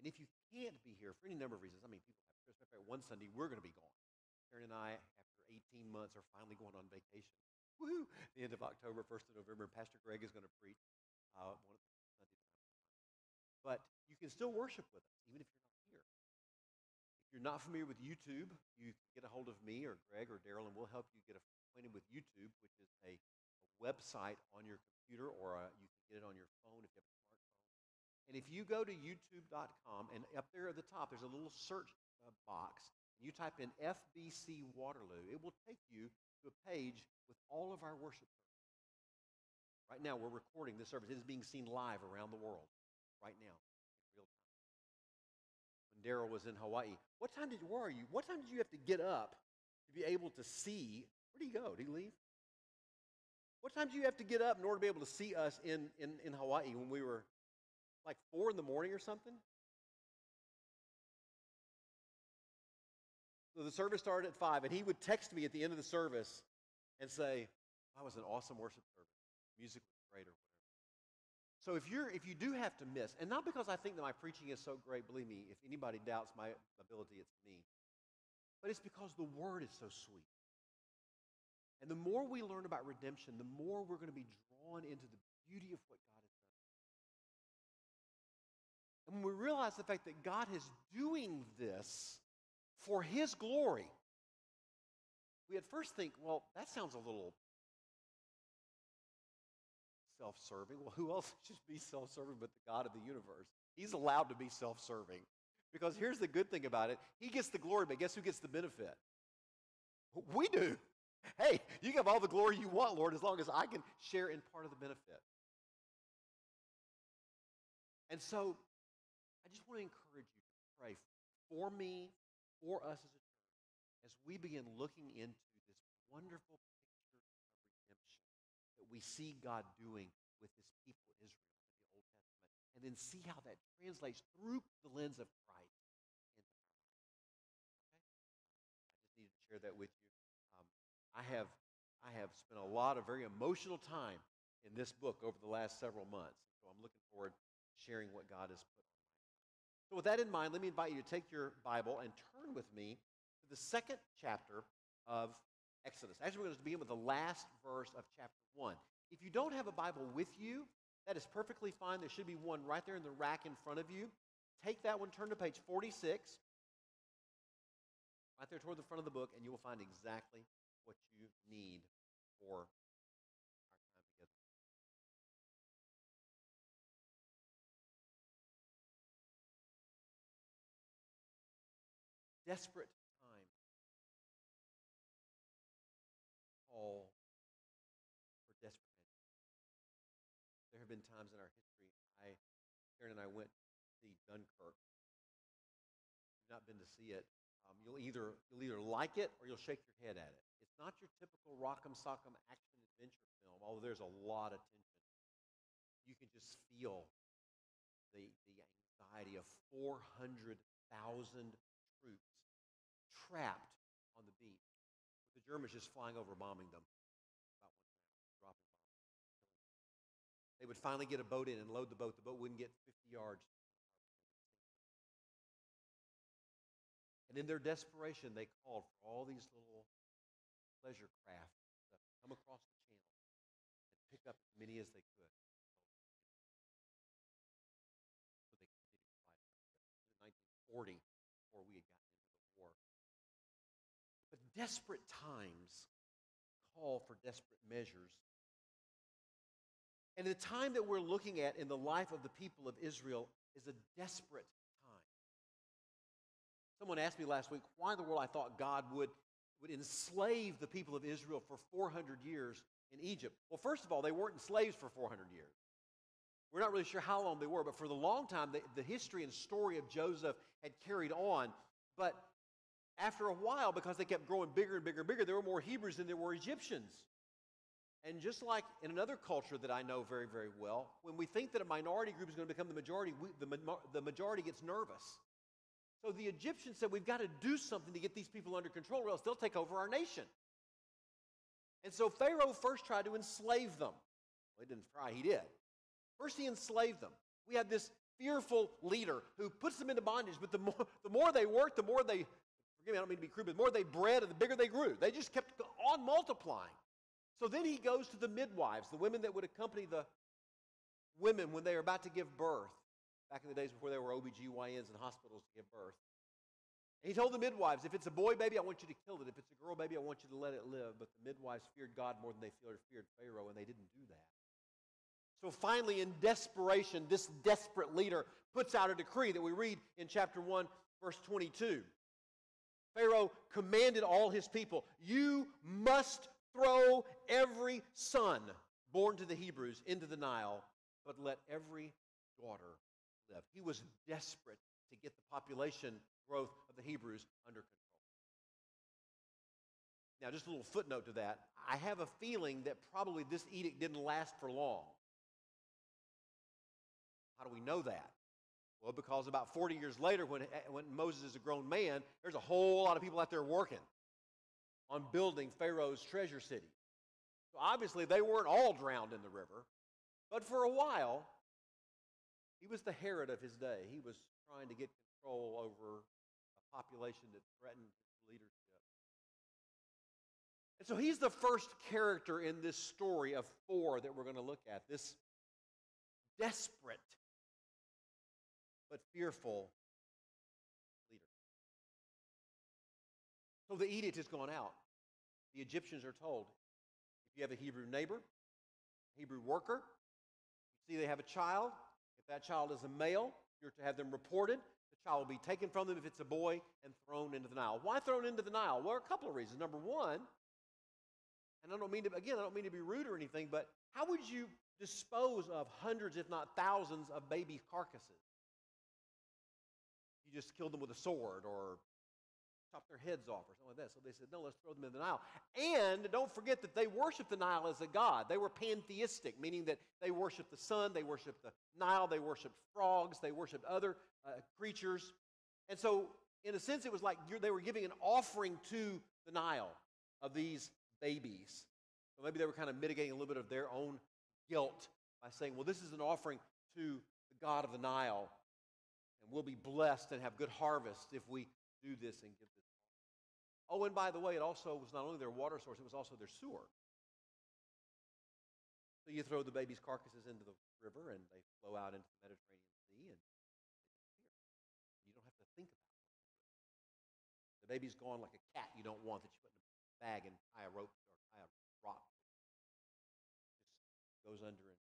And if you can't be here for any number of reasons, I mean, people have Christmas. In fact, one Sunday, we're going to be gone. Karen and I, after 18 months, are finally going on vacation. Woohoo! The end of October, 1st of November, and Pastor Greg is going to preach one of the Sundays. But you can still worship with us, even if you're not here. If you're not familiar with YouTube, you can get a hold of me or Greg or Daryl, and we'll help you get acquainted with YouTube, which is a website on your computer, or you can get it on your phone if you have a smartphone. And if you go to youtube.com, and up there at the top, there's a little search box, and you type in FBC Waterloo, it will take you to a page with all of our worship services. Right now, we're recording this service. It is being seen live around the world right now, in real time. When Daryl was in Hawaii, where are you? What time did you have to get up to be able to see? Where did he go? Did he leave? What time did you have to get up in order to be able to see us in Hawaii when we were like 4 in the morning or something? So the service started at 5, and he would text me at the end of the service and say, that was an awesome worship service. Music was great or whatever. So if you do have to miss, and not because I think that my preaching is so great, believe me, if anybody doubts my ability, it's me. But it's because the Word is so sweet. And the more we learn about redemption, the more we're going to be drawn into the beauty of what God has done. And when we realize the fact that God is doing this for His glory, we at first think, well, that sounds a little self-serving. Well, who else should be self-serving but the God of the universe? He's allowed to be self-serving. Because here's the good thing about it. He gets the glory, but guess who gets the benefit? We do. Hey, you can have all the glory you want, Lord, as long as I can share in part of the benefit. And so, I just want to encourage you to pray for me, for us as a church, as we begin looking into this wonderful picture of redemption that we see God doing with His people Israel in the Old Testament, and then see how that translates through the lens of Christ into our lives. Okay? I just needed to share that with you. I have spent a lot of very emotional time in this book over the last several months, so I'm looking forward to sharing what God has put on my heart. So with that in mind, let me invite you to take your Bible and turn with me to the second chapter of Exodus. Actually, we're going to begin with the last verse of chapter 1. If you don't have a Bible with you, that is perfectly fine. There should be one right there in the rack in front of you. Take that one, turn to page 46, right there toward the front of the book, and you will find exactly what you need for our time together. Desperate time call for desperate measures. There have been times in our history, Karen and I went to see Dunkirk. If you've not been to see it, you'll either like it or you'll shake your head at it. It's not your typical rock'em sock'em action adventure film, although there's a lot of tension. You can just feel the anxiety of 400,000 troops trapped on the beach, with the Germans just flying over, bombing them about once an hour, dropping bombs, killing them. They would finally get a boat in and load the boat. The boat wouldn't get 50 yards. And in their desperation, they called for all these little pleasure craft to come across the channel and pick up as many as they could. So they continued to fight. In 1940, before we had gotten into the war. But desperate times call for desperate measures. And the time that we're looking at in the life of the people of Israel is a desperate time. Someone asked me last week why in the world I thought God would enslave the people of Israel for 400 years in Egypt. Well, first of all, they weren't slaves for 400 years. We're not really sure how long they were, but for the long time, the history and story of Joseph had carried on. But after a while, because they kept growing bigger and bigger and bigger, there were more Hebrews than there were Egyptians. And just like in another culture that I know very, very well, when we think that a minority group is going to become the majority, the majority gets nervous. So the Egyptians said, we've got to do something to get these people under control, or else they'll take over our nation. And so Pharaoh first tried to enslave them. Well, he didn't try, he did. First he enslaved them. We have this fearful leader who puts them into bondage. But the more they worked, the more they, forgive me, I don't mean to be crude, but the more they bred and the bigger they grew. They just kept on multiplying. So then he goes to the midwives, the women that would accompany the women when they were about to give birth, back in the days before there were OBGYNs and hospitals to give birth. And he told the midwives, if it's a boy baby, I want you to kill it. If it's a girl baby, I want you to let it live. But the midwives feared God more than they feared Pharaoh, and they didn't do that. So finally, in desperation, this desperate leader puts out a decree that we read in chapter 1, verse 22. Pharaoh commanded all his people, you must throw every son born to the Hebrews into the Nile, but let every daughter live. He was desperate to get the population growth of the Hebrews under control. Now, just a little footnote to that. I have a feeling that probably this edict didn't last for long. How do we know that? Well, because about 40 years later, when Moses is a grown man, there's a whole lot of people out there working on building Pharaoh's treasure city. So obviously, they weren't all drowned in the river, but for a while, he was the Herod of his day. He was trying to get control over a population that threatened his leadership. And so he's the first character in this story of 4 that we're going to look at, this desperate but fearful leader. So the edict has gone out. The Egyptians are told, if you have a Hebrew neighbor, Hebrew worker, you see they have a child, if that child is a male, you're to have them reported. The child will be taken from them if it's a boy and thrown into the Nile. Why thrown into the Nile? Well, a couple of reasons. Number one, and I don't mean to be rude or anything, but how would you dispose of hundreds, if not thousands, of baby carcasses? You just killed them with a sword or chop their heads off or something like that. So they said, no, let's throw them in the Nile. And don't forget that they worshiped the Nile as a god. They were pantheistic, meaning that they worshiped the sun, they worshiped the Nile, they worshiped frogs, they worshiped other creatures. And so, in a sense, it was like they were giving an offering to the Nile of these babies. So maybe they were kind of mitigating a little bit of their own guilt by saying, well, this is an offering to the god of the Nile, and we'll be blessed and have good harvest if we do this and give this. Oh, and by the way, it also was not only their water source, it was also their sewer. So you throw the baby's carcasses into the river, and they flow out into the Mediterranean Sea, and they disappear. You don't have to think about it. The baby's gone like a cat you don't want that you put in a bag and tie a rope or tie a rock. Just goes under and.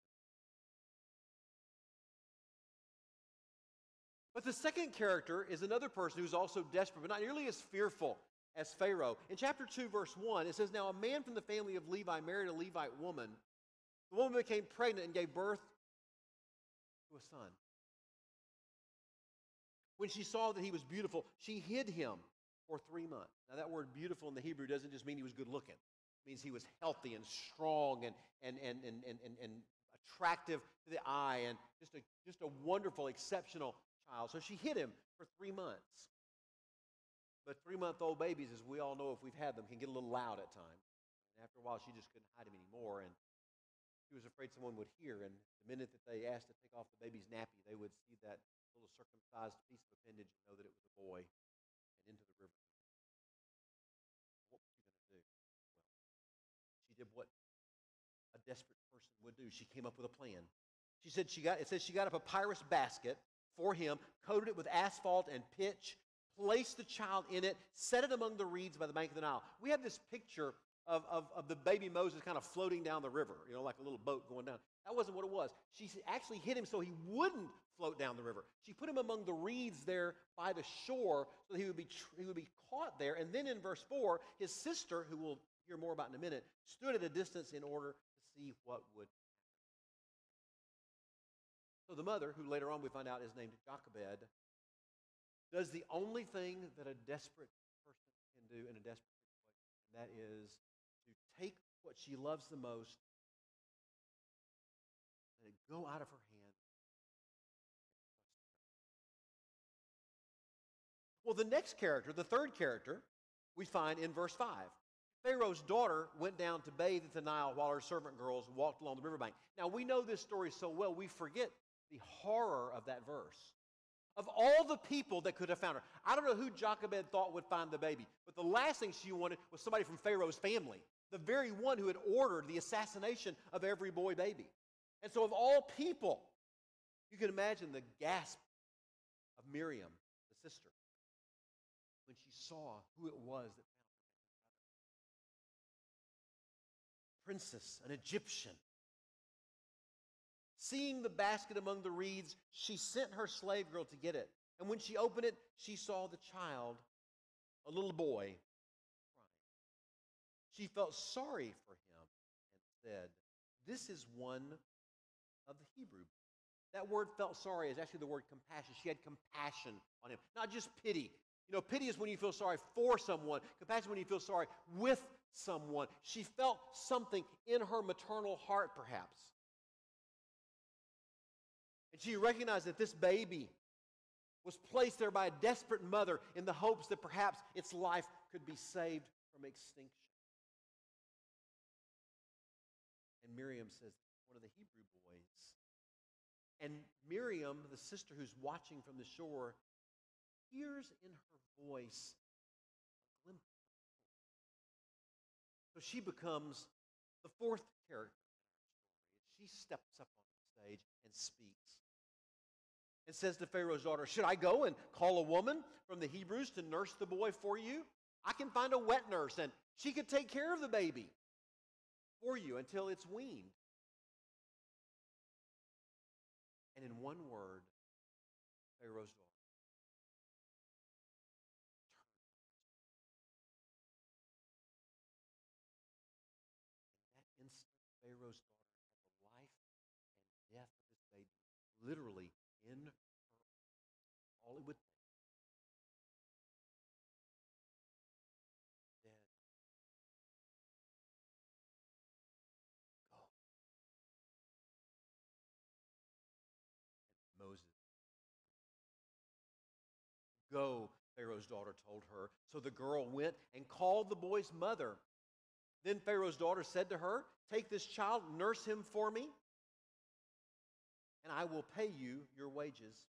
But the second character is another person who's also desperate, but not nearly as fearful as Pharaoh. In chapter 2, verse 1, it says, now a man from the family of Levi married a Levite woman. The woman became pregnant and gave birth to a son. When she saw that he was beautiful, she hid him for 3 months. Now that word beautiful in the Hebrew doesn't just mean he was good looking. It means he was healthy and strong and attractive to the eye and just a wonderful, exceptional child. So she hid him for 3 months. But 3-month-old babies, as we all know if we've had them, can get a little loud at times. And after a while, she just couldn't hide him anymore. And she was afraid someone would hear. And the minute that they asked to take off the baby's nappy, they would see that little circumcised piece of appendage and know that it was a boy and into the river. What was she going to do? Well, she did what a desperate person would do. She came up with a plan. She said she got a papyrus basket for him, coated it with asphalt and pitch, placed the child in it, set it among the reeds by the bank of the Nile. We have this picture of the baby Moses kind of floating down the river, like a little boat going down. That wasn't what it was. She actually hid him so he wouldn't float down the river. She put him among the reeds there by the shore so that he would be caught there. And then in verse 4, his sister, who we'll hear more about in a minute, stood at a distance in order to see what would happen. So the mother, who later on we find out is named Jochebed, does the only thing that a desperate person can do in a desperate situation, and that is to take what she loves the most and go out of her hand. Well, the next character, the third character, we find in verse 5. Pharaoh's daughter went down to bathe at the Nile while her servant girls walked along the riverbank. Now, we know this story so well, we forget the horror of that verse. Of all the people that could have found her, I don't know who Jochebed thought would find the baby, but the last thing she wanted was somebody from Pharaoh's family, the very one who had ordered the assassination of every boy baby. And so of all people, you can imagine the gasp of Miriam, the sister, when she saw who it was that found her princess, an Egyptian. Seeing the basket among the reeds, she sent her slave girl to get it. And when she opened it, she saw the child, a little boy, crying. She felt sorry for him and said, "This is one of the Hebrew." That word "felt sorry" is actually the word compassion. She had compassion on him, not just pity. You know, pity is when you feel sorry for someone. Compassion when you feel sorry with someone. She felt something in her maternal heart, perhaps. And she recognized that this baby was placed there by a desperate mother in the hopes that perhaps its life could be saved from extinction. And Miriam says, one of the Hebrew boys. And Miriam, the sister who's watching from the shore, hears in her voice a glimpse of hope. So she becomes the fourth character in our story. She steps up on the stage and speaks. And says to Pharaoh's daughter, "Should I go and call a woman from the Hebrews to nurse the boy for you? I can find a wet nurse, and she could take care of the baby for you until it's weaned." And in one word, Pharaoh's daughter turned. In that instant, Pharaoh's daughter had the life and death of this baby literally in her. All it would take. Dead. Go. And Moses. Go, Pharaoh's daughter told her. So the girl went and called the boy's mother. Then Pharaoh's daughter said to her, "Take this child, nurse him for me, and I will pay you your wages."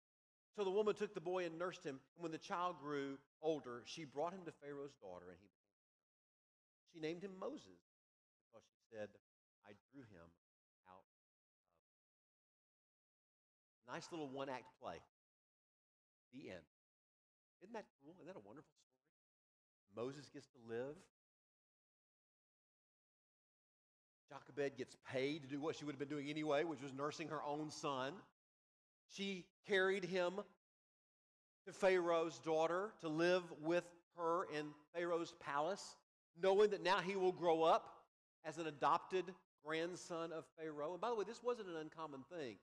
So the woman took the boy and nursed him. And when the child grew older, she brought him to Pharaoh's daughter, and she named him Moses, because she said, "I drew him out of." Nice little one-act play. The end. Isn't that cool? Isn't that a wonderful story? Moses gets to live. Jochebed gets paid to do what she would have been doing anyway, which was nursing her own son. She carried him to Pharaoh's daughter to live with her in Pharaoh's palace, knowing that now he will grow up as an adopted grandson of Pharaoh. And by the way, this wasn't an uncommon thing.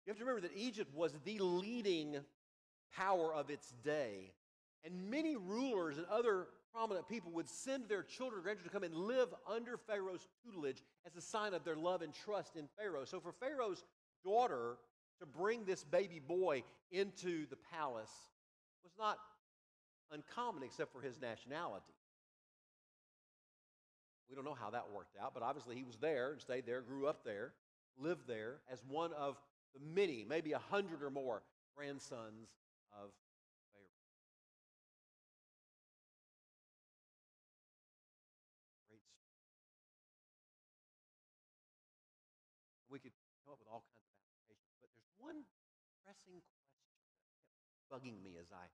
You have to remember that Egypt was the leading power of its day. And many rulers and other prominent people would send their children and grandchildren to come and live under Pharaoh's tutelage as a sign of their love and trust in Pharaoh. So for Pharaoh's daughter to bring this baby boy into the palace was not uncommon except for his nationality. We don't know how that worked out, but obviously he was there and stayed there, grew up there, lived there as one of the many, maybe 100 or more grandsons of Pharaoh. Great story. We could come up with all kinds of applications, but there's one pressing question that kept bugging me as I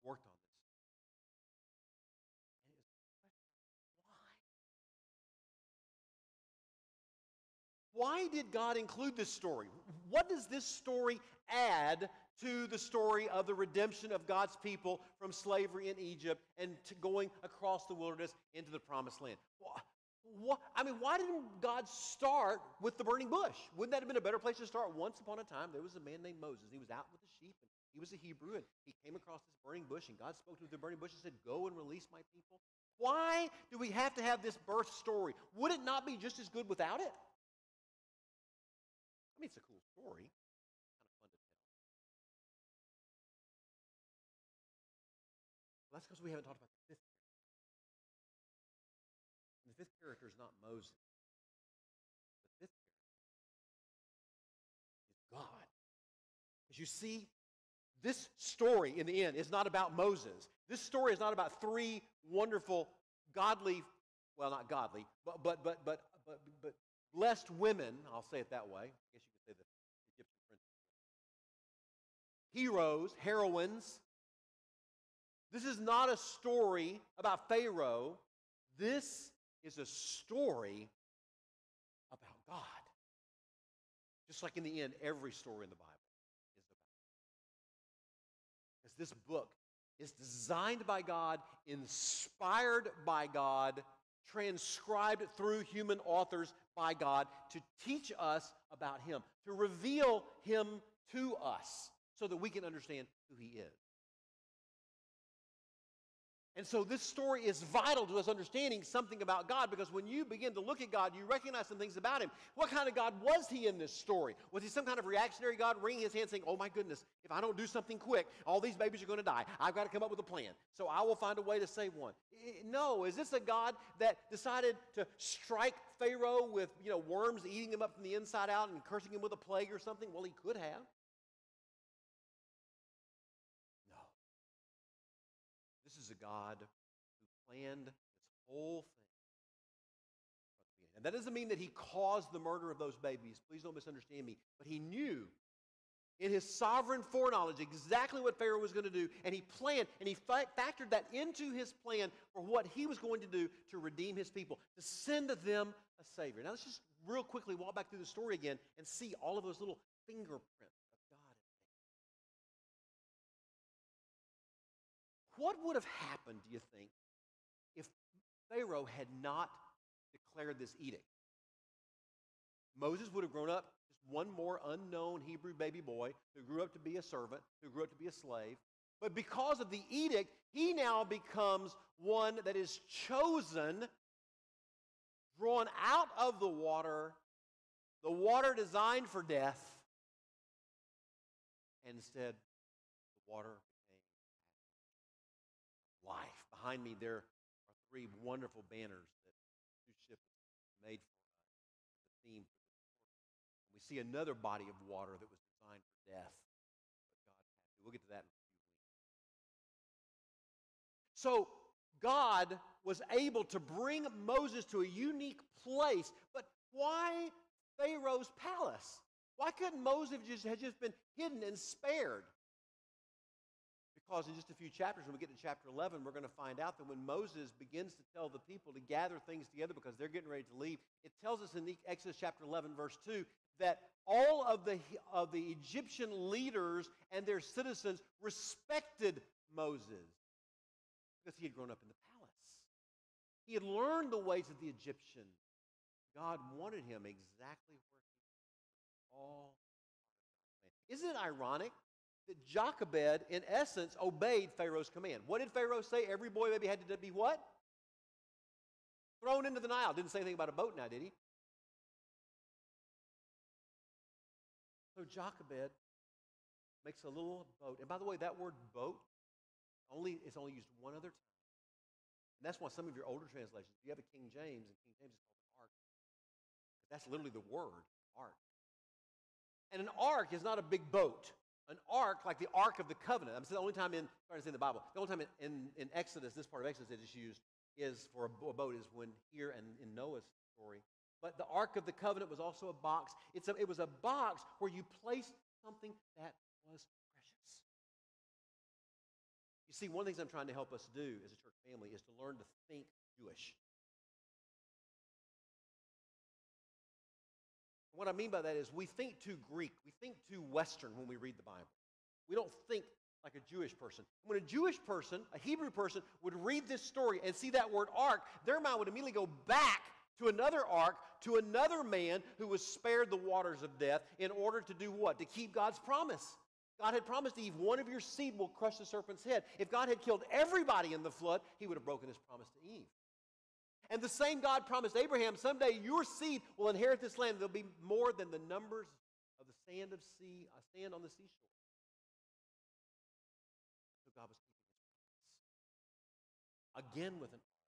worked on this. And it was the question, why? Why did God include this story? What does this story add to the story of the redemption of God's people from slavery in Egypt and to going across the wilderness into the promised land? Why didn't God start with the burning bush? Wouldn't that have been a better place to start? Once upon a time, there was a man named Moses. He was out with the sheep, and he was a Hebrew, and he came across this burning bush, and God spoke to the burning bush and said, "Go and release my people." Why do we have to have this birth story? Would it not be just as good without it? I mean, it's a cool story. Kind of fun to tell. Well, that's because we haven't talked about the fifth character. And the fifth character is not Moses. The fifth character is You see, this story in the end is not about Moses. This story is not about three wonderful, godly, well, not godly, but blessed women. I'll say it that way. I guess you could say the Egyptian princess. Heroes, heroines. This is not a story about Pharaoh. This is a story about God. Just like in the end, every story in the Bible is about God. Because this book is designed by God, inspired by God, transcribed through human authors by God to teach us about Him, to reveal Him to us so that we can understand who He is. And so this story is vital to us understanding something about God, because when you begin to look at God, you recognize some things about Him. What kind of God was He in this story? Was He some kind of reactionary God wringing His hands saying, oh my goodness, if I don't do something quick, all these babies are going to die. I've got to come up with a plan. So I will find a way to save one. No, is this a God that decided to strike Pharaoh with worms eating him up from the inside out and cursing him with a plague or something? Well, He could have. This is a God who planned this whole thing. And that doesn't mean that He caused the murder of those babies. Please don't misunderstand me. But He knew in His sovereign foreknowledge exactly what Pharaoh was going to do. And He planned, and He factored that into His plan for what He was going to do to redeem His people, to send to them a Savior. Now let's just real quickly walk back through the story again and see all of those little fingerprints. What would have happened, do you think, if Pharaoh had not declared this edict? Moses would have grown up just one more unknown Hebrew baby boy who grew up to be a servant, who grew up to be a slave. But because of the edict, he now becomes one that is chosen, drawn out of the water designed for death, and instead the water life. Behind me there are three wonderful banners that two ships made for us, the theme for the story. And we see another body of water that was designed for death, but God had to. We'll get to that in a few weeks. So God was able to bring Moses to a unique place, but why Pharaoh's palace? Why couldn't Moses have just been hidden and spared? Because in just a few chapters, when we get to chapter 11, we're going to find out that when Moses begins to tell the people to gather things together because they're getting ready to leave, it tells us in Exodus chapter 11, verse 2, that all of the Egyptian leaders and their citizens respected Moses because he had grown up in the palace. He had learned the ways of the Egyptians. God wanted him exactly where he was. All. Isn't it ironic that Jochebed, in essence, obeyed Pharaoh's command? What did Pharaoh say? Every boy baby had to be what? Thrown into the Nile. Didn't say anything about a boat now, did he? So Jochebed makes a little boat. And by the way, that word boat is only used one other time. And that's why some of your older translations, you have a King James, and King James is called an ark. That's literally the word, ark. And an ark is not a big boat. An ark, like the Ark of the Covenant. I'm saying the only time in the Bible, the only time in Exodus, this part of Exodus that is used is for a boat is when here and in Noah's story. But the Ark of the Covenant was also a box. It was a box where you placed something that was precious. You see, one of the things I'm trying to help us do as a church family is to learn to think Jewish. What I mean by that is we think too Greek. We think too Western when we read the Bible. We don't think like a Jewish person. When a Jewish person, a Hebrew person, would read this story and see that word ark, their mind would immediately go back to another ark, to another man who was spared the waters of death in order to do what? To keep God's promise. God had promised Eve, one of your seed will crush the serpent's head. If God had killed everybody in the flood, He would have broken His promise to Eve. And the same God promised Abraham, someday your seed will inherit this land. There'll be more than the numbers of the sand on the seashore. So God was keeping His promise. Again with an ark.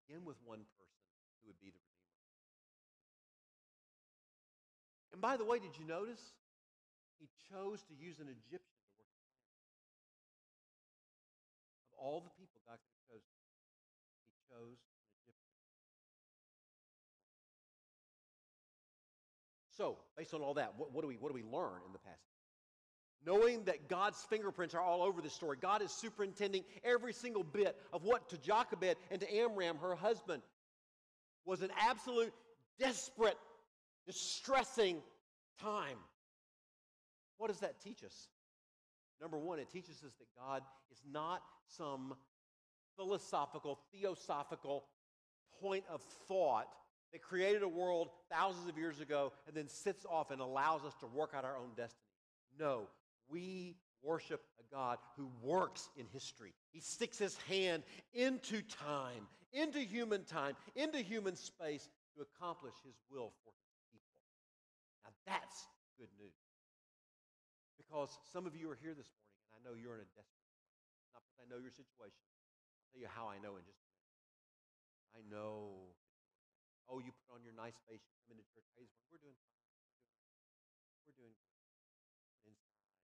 Again with one person who would be the Redeemer. And by the way, did you notice? He chose to use an Egyptian to work his plan. Of all the people God could have chosen, he chose an Egyptian. So, based on all that, what do we learn in the passage? Knowing that God's fingerprints are all over this story, God is superintending every single bit of what to Jochebed and to Amram, her husband, was an absolute, desperate, distressing time. What does that teach us? Number one, it teaches us that God is not some philosophical, theosophical point of thought that created a world thousands of years ago and then sits off and allows us to work out our own destiny. No, we worship a God who works in history. He sticks his hand into time, into human space to accomplish his will for his people. Now that's good news. Because some of you are here this morning, and I know you're in a desperate place. Not because I know your situation. I'll tell you how I know in just a minute. I know. Oh, you put on your nice face, you come into church. Hey, we're doing fine. We're doing good. But inside,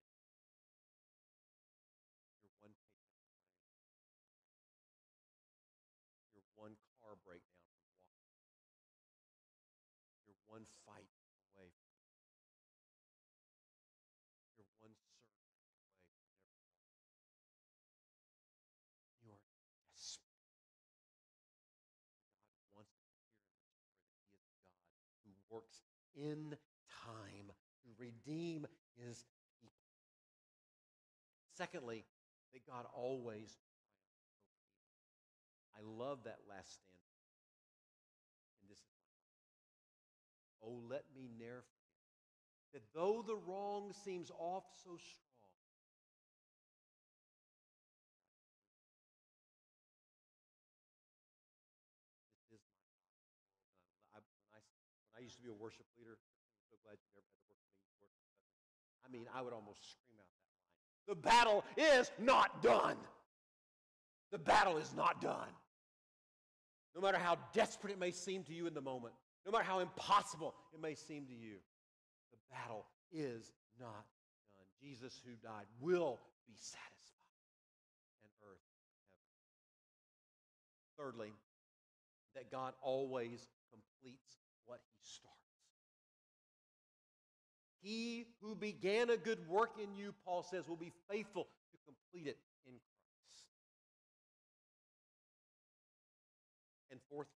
you're one paycheck away. You're one car breakdown from walking. You're one fight away from you're one surgery away from never walking. You are desperate. God wants us to hear in this story that he is a God who works in time to redeem his people. Secondly, that God always triumphs over evil. I love that last stanza. And this is my heart. Oh, let me ne'er forget that though the wrong seems oft so strong, this is my God. When I used to be a worship leader, I'm so glad you never had to work with me in worship. I mean, I would almost scream out that line. The battle is not done. The battle is not done. No matter how desperate it may seem to you in the moment, no matter how impossible it may seem to you, the battle is not done. Jesus, who died, will be satisfied, and earth and heaven. Thirdly, that God always completes what he starts. He who began a good work in you, Paul says, will be faithful to complete it in Christ. And fourthly,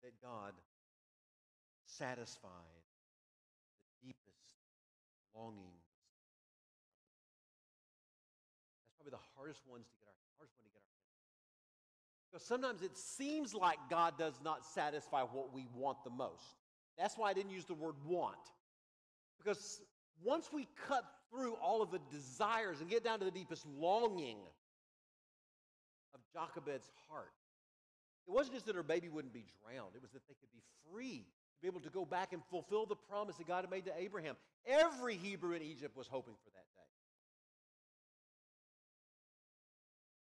that God satisfies the deepest longings. That's probably the hardest one to get our attention. Because sometimes it seems like God does not satisfy what we want the most. That's why I didn't use the word want. Because once we cut through all of the desires and get down to the deepest longing of Jochebed's heart, it wasn't just that her baby wouldn't be drowned. It was that they could be free to be able to go back and fulfill the promise that God had made to Abraham. Every Hebrew in Egypt was hoping for that day.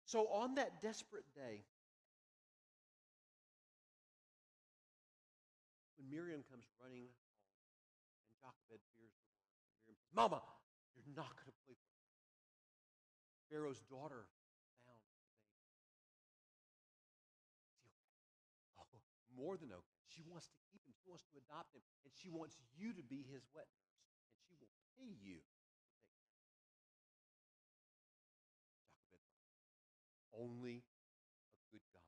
So on that desperate day, when Miriam comes running home and Jochebed fears the word, Miriam says, Mama, you're not going to play with me. Pharaoh's daughter found the baby. Is he okay? Oh, more than okay. She wants to keep him. She wants to adopt him. And she wants you to be his wet nurse. And she will pay you to take care of him. Jochebed thought, only a good God.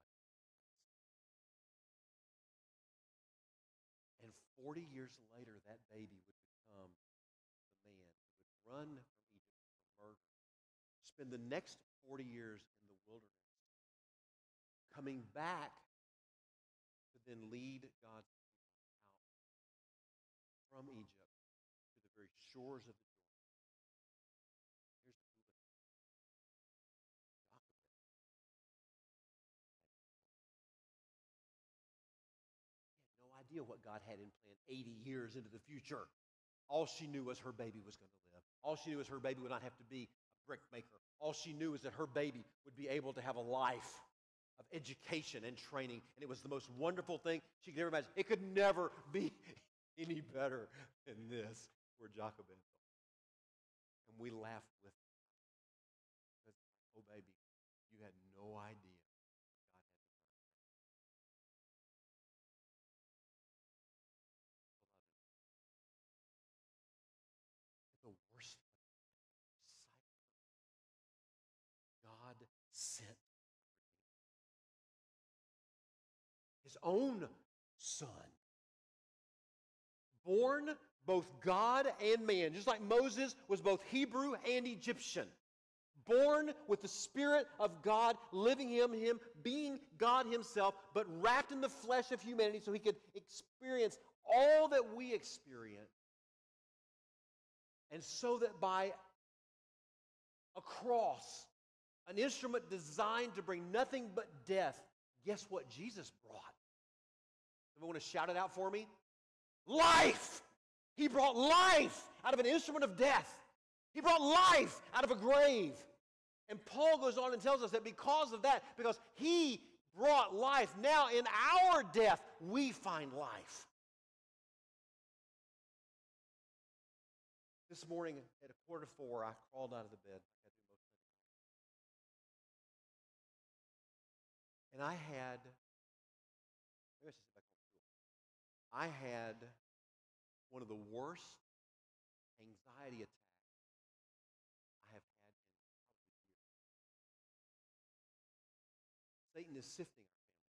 And 40 years later, that baby would become the man who would run from Egypt for murder, spend the next 40 years in the wilderness, coming back to then lead God's people out from Egypt to the very shores of the Jordan. Here's the coolest thing. Jochebed had no idea what God had in plan 80 years into the future. All she knew was her baby was going to live. All she knew was her baby would not have to be a brick maker. All she knew is that her baby would be able to have a life of education and training. And it was the most wonderful thing she could ever imagine. It could never be any better than this for Jochebed. And we laugh with them. Because, oh, baby, you had no idea what God had done. Beloved, the worst God sent his own son, born both God and man, just like Moses was both Hebrew and Egyptian, born with the Spirit of God living in him, being God himself, but wrapped in the flesh of humanity so he could experience all that we experience. And so that by a cross, an instrument designed to bring nothing but death, guess what Jesus brought? Someone want to shout it out for me? Life! He brought life out of an instrument of death. He brought life out of a grave. And Paul goes on and tells us that because of that, because he brought life, now in our death, we find life. This morning at 3:45, I crawled out of the bed like I do most of the time. And I had, maybe I should sit back on the stool. I had one of the worst anxiety attacks I have had in probably years. Satan is sifting our family.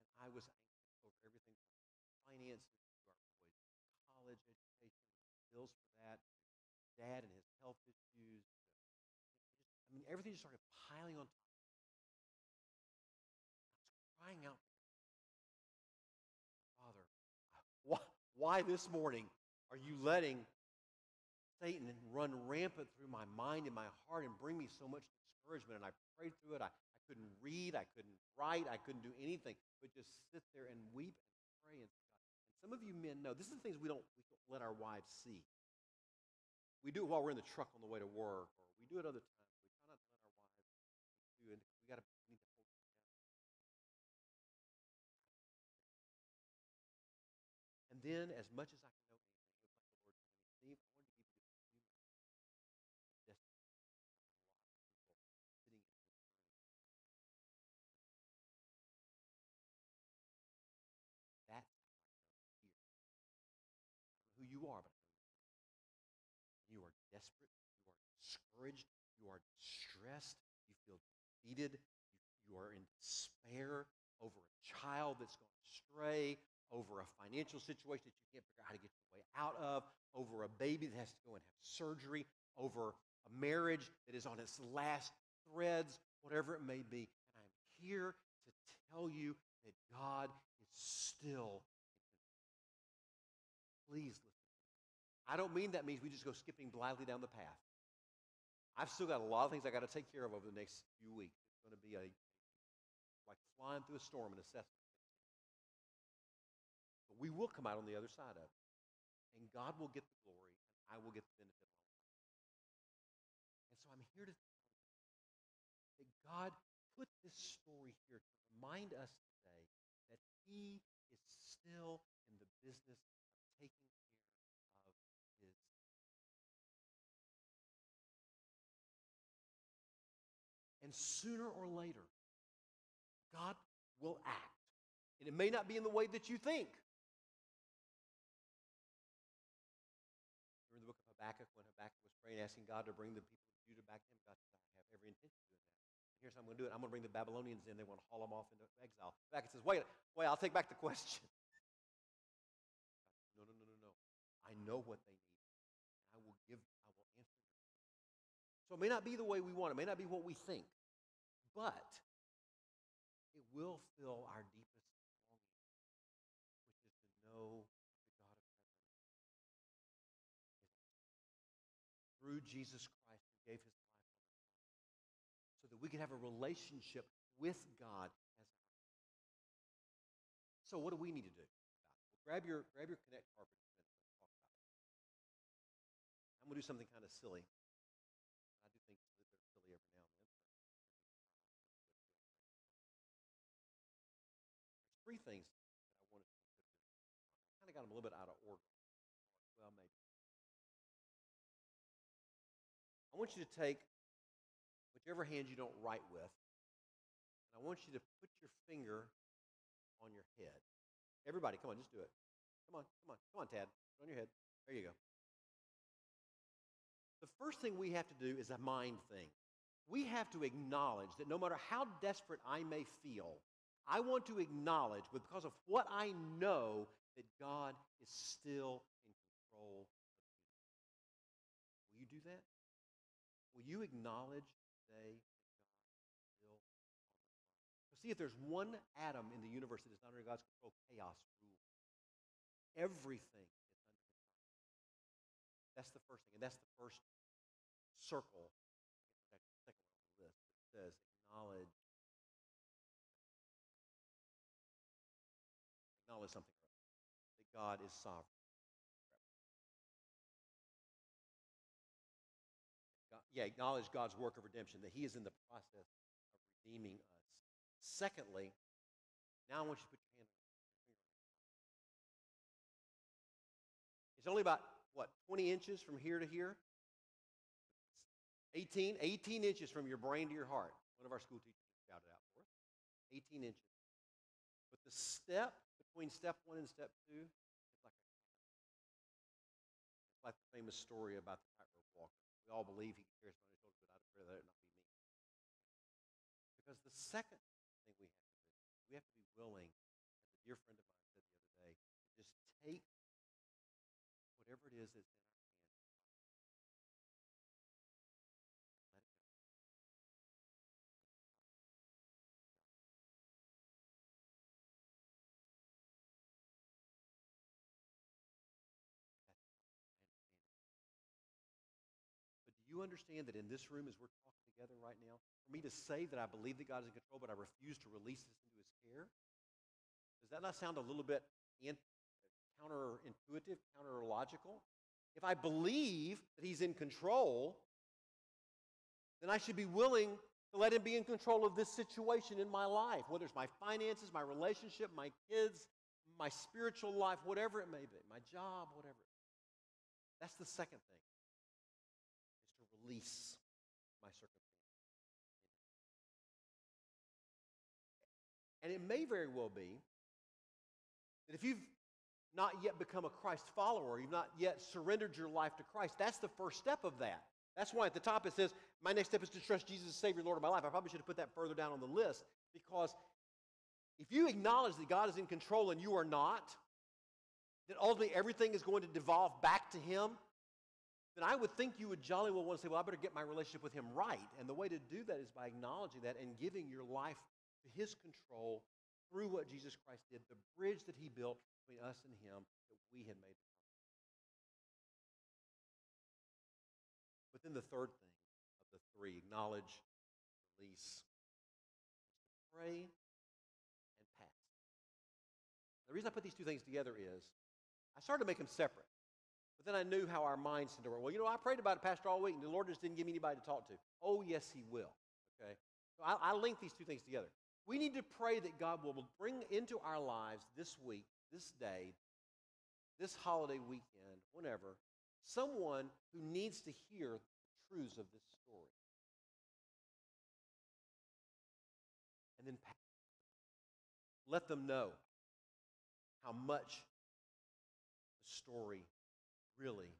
And I was anxious over everything from finances to our boys' college education, bills for that, dad and his health issues. Everything just started piling on top. I was crying out, Father, why this morning are you letting Satan run rampant through my mind and my heart and bring me so much discouragement? And I prayed through it. I couldn't read. I couldn't write. I couldn't do anything but just sit there and weep and pray and say, God. And some of you men know, this is the things we don't let our wives see. We do it while we're in the truck on the way to work, or we do it other times. We try not to let our wives do it. We need to hold it together. And then, as much as I can know anything, it looks like the Lord told me, Steve, I wanted to give you just a few minutes of desperate sitting in this room. That's how I know here. I don't know who you are, but I know you are desperate, you are discouraged, you are distressed, you feel defeated, you are in despair over a child that's gone astray, over a financial situation that you can't figure out how to get your way out of, over a baby that has to go and have surgery, over a marriage that is on its last threads, whatever it may be. And I'm here to tell you that God is still in control. Please listen. I don't mean that means we just go skipping blithely down the path. I've still got a lot of things I got to take care of over the next few weeks. It's going to be like flying through a storm and assessment. But we will come out on the other side of it. And God will get the glory, and I will get the benefit along with it. And so I'm here to tell you that God put this story here to remind us today that he is still in the business of taking care of his. And sooner or later, God will act. And it may not be in the way that you think. Remember the book of Habakkuk, when Habakkuk was praying, asking God to bring the people of Judah back to him? God said, I have every intention of doing that. And here's how I'm going to do it. I'm going to bring the Babylonians in. They want to haul them off into exile. Habakkuk says, wait, I'll take back the question. No. I know what they need. And I will answer their prayer. So it may not be the way we want. It may not be what we think. But it will fill our deepest longing, which is to know the God of heaven is through Jesus Christ, who gave his life on the cross, so that we can have a relationship with God as our God. So what do we need to do? Well, grab your Connect card for just a minute. Let's talk about it. I'm going to do something kind of silly. I do think that they're silly every now and then. There's three things that I want us to consider. I kind of got them a little bit out of order. Well, maybe. want you to take whichever hand you don't write with, and I want you to put your finger on your head. Everybody, come on, just do it. Come on, Tad. Put it on your head. There you go. The first thing we have to do is a mind thing. We have to acknowledge that no matter how desperate I may feel, I want to acknowledge, because of what I know, that God is still in control of me. Will you do that? Will you acknowledge today that God is still on the throne? See, if there's one atom in the universe that is not under God's control, chaos rules. Everything is under His control. That's the first thing, and that's the first circle. That's the second one on the list that says acknowledge something, that God is sovereign. Acknowledge God's work of redemption, that He is in the process of redeeming us. Secondly, now I want you to put your hand on your finger. It's only about, 20 inches from here to here? 18 inches from your brain to your heart. One of our school teachers shouted out for us. 18 inches. But the step between step 1 and step 2 is like a chasm. It's like the famous story about the tightrope walker. We all believe he carries on his shoulders, but I'd rather that not be me. Because the second thing we have to do, we have to be willing, as a dear friend of mine said the other day, to just take whatever it is that's in our hand, let it go. But do you understand that in this room, as we're talking together right now, for me to say that I believe that God is in control, but I refuse to release this into His care, does that not sound a little bit counterintuitive, counterlogical? If I believe that He's in control, then I should be willing to let Him be in control of this situation in my life, whether it's my finances, my relationship, my kids, my spiritual life, whatever it may be, my job, whatever. That's the second thing, is to release my circumstances. And it may very well be that if you've not yet become a Christ follower, you've not yet surrendered your life to Christ, that's the first step of that. That's why at the top it says, my next step is to trust Jesus as Savior, Lord of my life. I probably should have put that further down on the list, because if you acknowledge that God is in control and you are not, that ultimately everything is going to devolve back to Him, then I would think you would jolly well want to say, well, I better get my relationship with Him right. And the way to do that is by acknowledging that and giving your life to His control through what Jesus Christ did, the bridge that He built between us and Him that we had made. But then the third thing of the three, acknowledge, release, is to pray and fast. The reason I put these two things together is I started to make them separate. But then I knew how our minds tend to work. Well, I prayed about it, Pastor, all week, and the Lord just didn't give me anybody to talk to. Oh, yes, He will. Okay? So I link these two things together. We need to pray that God will bring into our lives this week, this day, this holiday weekend, whenever, someone who needs to hear the truths of this story. And then let them know how much the story really means.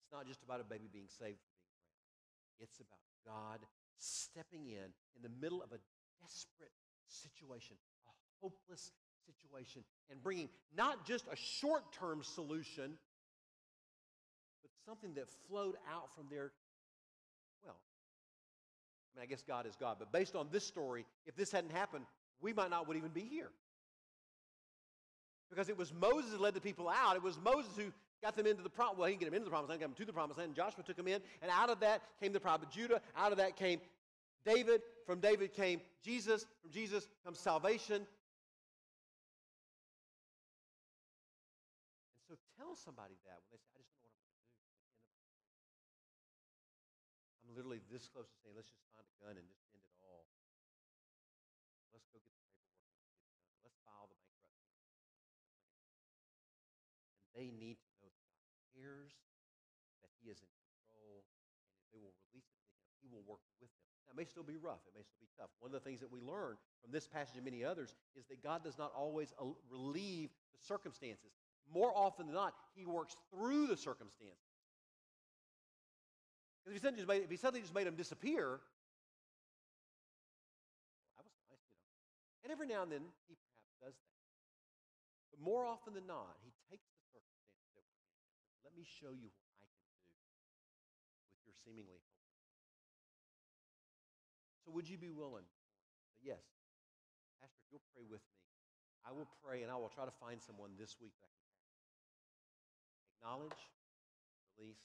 It's not just about a baby being saved from being drowned. It's about God stepping in the middle of a desperate situation, a hopeless situation, and bringing not just a short-term solution, but something that flowed out from there. Well, I guess God is God, but based on this story, if this hadn't happened, we might not would even be here. Because it was Moses who led the people out. It was Moses who got them into the promise. Well, he didn't get them into the promised land, got them to the promised land, and Joshua took them in, and out of that came the tribe of Judah. Out of that came David. From David came Jesus. From Jesus comes salvation. And so tell somebody that when they say, I just don't know what I'm going to do. I'm literally this close to saying, let's just find a gun and just end it all. Let's go get the paperwork and get it done. Let's file the bankruptcy. And they need to know that God cares, that He is in control, he will work with them. Now, it may still be rough. It may still be tough. One of the things that we learn from this passage and many others is that God does not always relieve the circumstances. More often than not, he works through the circumstances. Because if he suddenly just made them disappear, well, that was nice, And every now and then, he perhaps does that. But more often than not, he takes the circumstances that we're in and says, let me show you what I can do with your seemingly hopeless. So would you be willing? Yes, Pastor, if you'll pray with me, I will pray and I will try to find someone this week that I can acknowledge, release,